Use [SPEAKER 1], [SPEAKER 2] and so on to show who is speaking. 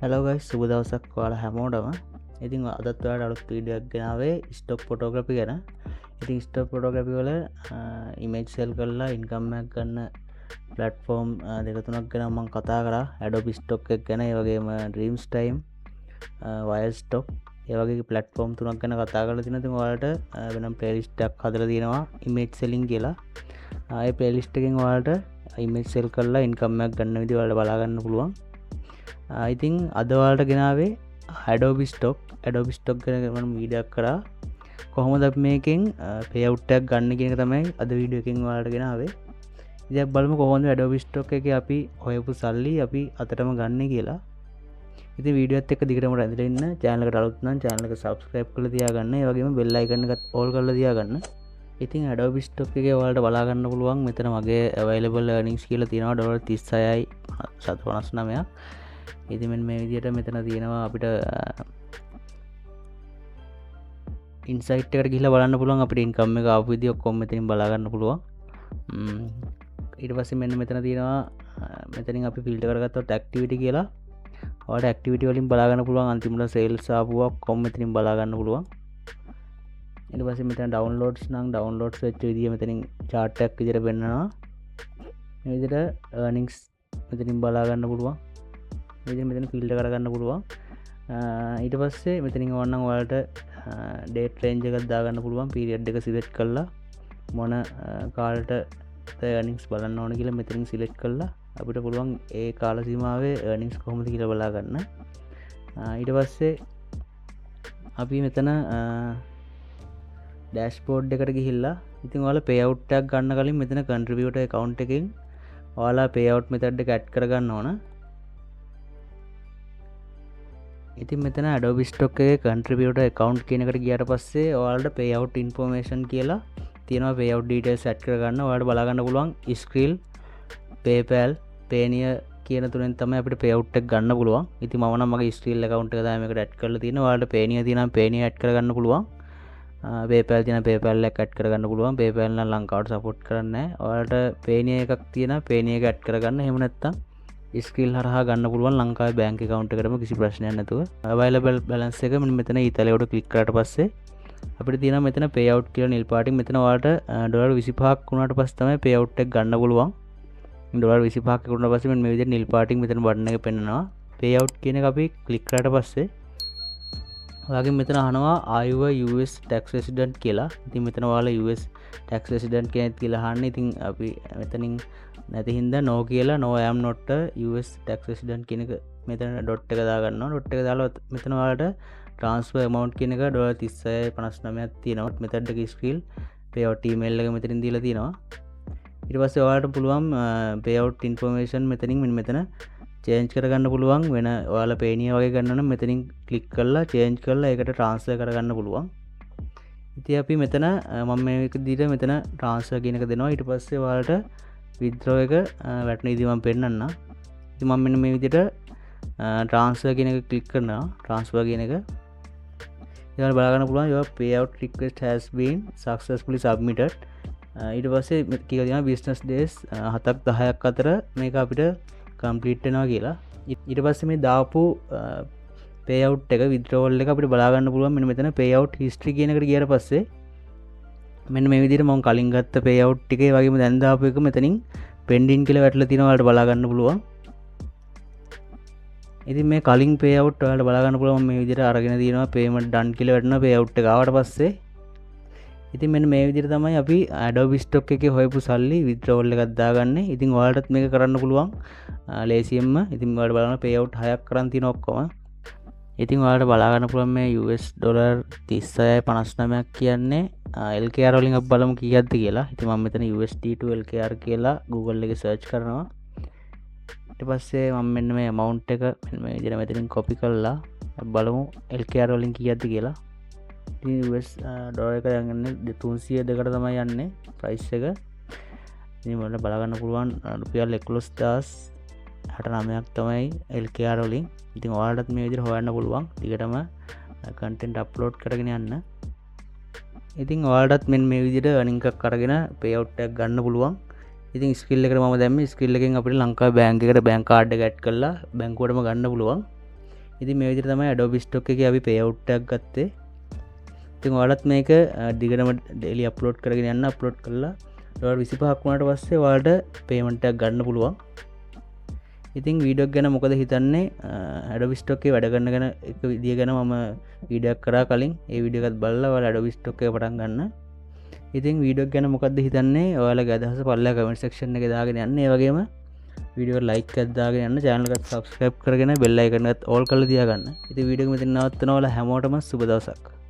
[SPEAKER 1] Hello guys, සුබ දවසක් ඔයාලා හැමෝටම. ඉතින් අදත් ඔයාලට අලුත් වීඩියෝ එකක් ගෙනාවේ ස්ටොක් ෆොටෝග්‍රැෆි ගැන. ඉතින් ස්ටොක් ෆොටෝග්‍රැෆි වල ඉමේජ් සෙල් කරලා ඉන්කම් එකක් ගන්න ප්ලැට්ෆෝම් දෙක තුනක් ගැන මම කතා කරා. Adobe Stock එක ගැන, ඒ වගේම Dreams Time, Wirestock, ඒ වගේ ප්ලැට්ෆෝම් තුනක් ගැන කතා කරලා තිනවා. ඉතින් ඔයාලට වෙනම ප්ලේලිස්ට් එකක් හදලා තියෙනවා image selling කියලා. ඒ ප්ලේලිස්ට් එකෙන් ඔයාලට image sell කරලා ඉන්කම් එකක් ගන්න විදිහ ඔයාලට බලා ගන්න පුළුවන්. ඉතින් අද ඔයාලට ගෙනාවේ Adobe Stock ගැන මම වීඩියෝ එකක් කරා. කොහොමද අපි මේකෙන් පේ අවුට් එකක් ගන්න කියන එක තමයි අද වීඩියෝ එකෙන් ඔයාලට ගෙනාවේ. ඉතින් අපි බලමු කොහොමද Adobe Stock එකේ අපි හොයපු සල්ලි අපි අතටම ගන්න කියලා. ඉතින් වීඩියෝත් එක්ක දිගටම රැඳිලා ඉන්න. channel එකට අලුත් නම් channel එක subscribe කරලා තියාගන්න. ඒ වගේම bell icon එකත් all කරලා තියාගන්න. ඉතින් Adobe Stock එකේ ඔයාලට බලා ගන්න පුළුවන් මෙතන මගේ available earnings කියලා තියෙනවා $36යි 759ක්. ඉතින් මෙන්න මේ විදිහට මෙතන තියෙනවා අපිට ඉන්සයිට් එකට ගිහිල්ලා බලන්න පුළුවන් අපිට ඉන්කම් එක ආපු විදිහ ඔක්කොම මෙතනින් බලා ගන්න පුළුවන්. ඊට පස්සේ මෙන්න මෙතන තියෙනවා මෙතනින් අපි ෆිල්ටර් කරගත්තොත් ඇක්ටිවිටි කියලා. ඔයාලට ඇක්ටිවිටි වලින් බලා ගන්න පුළුවන් අන්තිමට සේල්ස් ආපුවා ඔක්කොම මෙතනින් බලා ගන්න පුළුවන්. ඊට පස්සේ මෙතන ඩවුන්ලෝඩ්ස් නම් ඩවුන්ලෝඩ්ස් වෙච්ච විදිහ මෙතනින් chart එකක් විදිහට පෙන්නනවා. මේ විදිහට earnings මෙතනින් බලා ගන්න පුළුවන්. මෙතන ෆිල්ටර් කරගන්න පුළුවන්. ඊට පස්සේ මෙතනින් ඕනනම් ඔයාලට ඩේට් රේන්ජ් එකක් දාගන්න පුළුවන්. පීරියඩ් එක සිලෙක්ට් කරලා මොන කාලට earnings බලන්න ඕන කියලා මෙතනින් සිලෙක්ට් කරලා අපිට පුළුවන් ඒ කාල සීමාවේ earnings කොහොමද කියලා බලා ගන්න. ඊට පස්සේ අපි මෙතන ඩෑෂ්බෝඩ් එකට ගිහිල්ලා ඉතින් ඔයාලා පේ අවුට් එකක් ගන්න කලින් මෙතන contributor account එකෙන් ඔයාලා පේ අවුට් method එක ඇඩ් කරගන්න ඕන. ඉතින් මෙතන Adobe Stock එකේ contributor account කියන එකට ගියාට පස්සේ ඔයාලට pay out information කියලා තියෙනවා. pay out details add කරගන්න ඔයාලට බලා ගන්න පුළුවන් Skrill, PayPal, Payoneer කියන තුනෙන් තමයි අපිට pay out එක ගන්න පුළුවන්. ඉතින් මම නම් මගේ Skrill account එක තමයි මේකට add කරලා තියෙනවා. ඔයාලට Payoneer තියෙනවා Payoneer add කරගන්න පුළුවන්. PayPal තියෙනවා PayPal එක add කරගන්න පුළුවන්. PayPal නම් ලංකාවට support කරන්නේ නැහැ. ඔයාලට Payoneer එකක් තියෙනවා Payoneer එක add කරගන්න. එහෙම නැත්නම් ස්කිල් හරහා ගන්න පුළුවන් ලංකාවේ බැංක් account එකකටම කිසි ප්‍රශ්නයක් නැතුව. available balance එක මෙතන ඊතලයට ක්ලික් කරාට පස්සේ අපිට තියෙනවා මෙතන pay out කියලා නිල් පාටින්. මෙතන ඔයාලට $25ක් වුණාට පස්සේ තමයි pay out එක ගන්න පුළුවන්. $25ක් වුණාට පස්සේ මේ විදිහට නිල් පාටින් මෙතන බටන් එක පෙන්නනවා. pay out කියන එක අපි ක්ලික් කරාට පස්සේ ඔයාගෙන් මෙතන අහනවා are you a US tax resident කියලා. ඉතින් මෙතන ඔයාලා US tax resident කෙනෙක් කියලා අහන්නේ. ඉතින් අපි මෙතනින් නැති හින්දා no කියලා no I am not a US tax resident කියන එක මෙතන ඩොට් එක දාගන්නවා. ඩොට් එක දාලා මෙතන ඔයාලට transfer amount කියන එක $36.59ක් තියෙනවා. method එක Skrill pay out email එක මෙතනින් දීලා තියෙනවා. ඊට පස්සේ ඔයාලට පුළුවන් pay out information මෙතනින් මෙතන change කරගන්න පුළුවන්. වෙන ඔයාලා Payoneer වගේ ගන්න නම් මෙතනින් click කරලා change කරලා ඒකට transfer කරගන්න පුළුවන්. ඉතින් අපි මෙතන මම මේක දීලා මෙතන transfer කියන එක දෙනවා. ඊට පස්සේ ඔයාලට withdraw එක වැටෙන විදිහ මම පෙන්නන්නම්. ඉතින් මම මෙන්න මේ විදිහට transfer කියන එක click කරනවා. transfer කියන එක ඊළඟට බලා ගන්න පුළුවන් your payout request has been successfully submitted. ඊට පස්සේ කියලා තියෙනවා business days 7ක් 10ක් අතර මේක අපිට complete වෙනවා කියලා. ඊට පස්සේ මේ දාපු payout එක withdrawal එක අපිට බලා ගන්න පුළුවන් මෙන්න මෙතන payout history කියන එකට ගියාට පස්සේ මෙන්න මේ විදිහට මම කලින් ගත්ත payout ටිකේ වගේම දැන් දාපු එක මෙතනින් pending කියලා වැටලා තියෙනවා. ඔයාලට බලා ගන්න පුළුවන්. ඉතින් මේ කලින් payout ඔයාලට බලා ගන්න පුළුවන් මේ විදිහට අරගෙන තියෙනවා payment done කියලා වැටෙනවා payout එක ආවට පස්සේ. ඉතින් මෙන්න මේ විදිහට තමයි අපි Adobe Stock එකේ හොයපු සල්ලි withdrawal එකක් දාගන්නේ. ඉතින් ඔයාලටත් මේක කරන්න පුළුවන් ලේසියෙන්ම. ඉතින් ඔයාලට බලන්න payout 6ක් කරන් තියෙන ඔක්කොම. ඉතින් ඔයාලට බලා ගන්න පුළුවන් මේ US ඩොලර් 36.59ක් කියන්නේ LKR වලින් අපි බලමු කීයක්ද කියලා. ඉතින් මම මෙතන USD to LKR කියලා Google එකේ search කරනවා. ඊට පස්සේ මම මෙන්න මේ amount එක මෙන්න මේ විදිහට මෙතනින් copy කරලා බලමු LKR වලින් කීයක්ද කියලා. ඉතින් US ඩොලර් එක දැන් යන්නේ 302කට තමයි යන්නේ price එක. ඉතින් මම බලා ගන්න පුළුවන් රුපියල් 11,069ක් තමයි LKR වලින්. ඉතින් ඔයාලටත් මේ විදිහට හොයන්න පුළුවන්. ටිකටම content upload කරගෙන යන්න. ඉතින් ඔයාලටත් මෙන්න මේ විදිහට earning එකක් අරගෙන payout එකක් ගන්න පුළුවන්. ඉතින් Skrill එකට මම දැම්මේ Skrill එකෙන් අපිට ලංකාවේ බැංක් එකට බැංක් කාඩ් එක ඇඩ් කරලා බැංකුවටම ගන්න පුළුවන්. ඉතින් මේ විදිහට තමයි Adobe Stock එකේ අපි payout එකක් ගත්තේ. ඉතින් ඔයාලත් මේක දිගටම daily upload කරගෙන යන්න upload කළා ඩොලර් 25ක් වුණාට පස්සේ ඔයාලට payment එකක් ගන්න පුළුවන්. ඉතින් වීඩියෝ ගැන මොකද හිතන්නේ Adobe Stock එකේ වැඩ කරන ගැන එක විදිය ගැන මම වීඩියෝ එකක් කරා කලින් ඒ වීඩියෝ එකත් බලලා ඔයාලා Adobe Stock එක පටන් ගන්න. ඉතින් වීඩියෝ ගැන මොකද්ද හිතන්නේ ඔයාලගේ අදහස පල්ලා comment section එකේ දාගෙන යන්න. ඒ වගේම වීඩියෝ එකට like එකක් දාගෙන යන්න, channel එකට subscribe කරගෙන bell icon එකත් all කරලා තියාගන්න. ඉතින් වීඩියෝ එක මෙතන නවත්තනවා. ඔයාලා හැමෝටම සුබ දවසක්.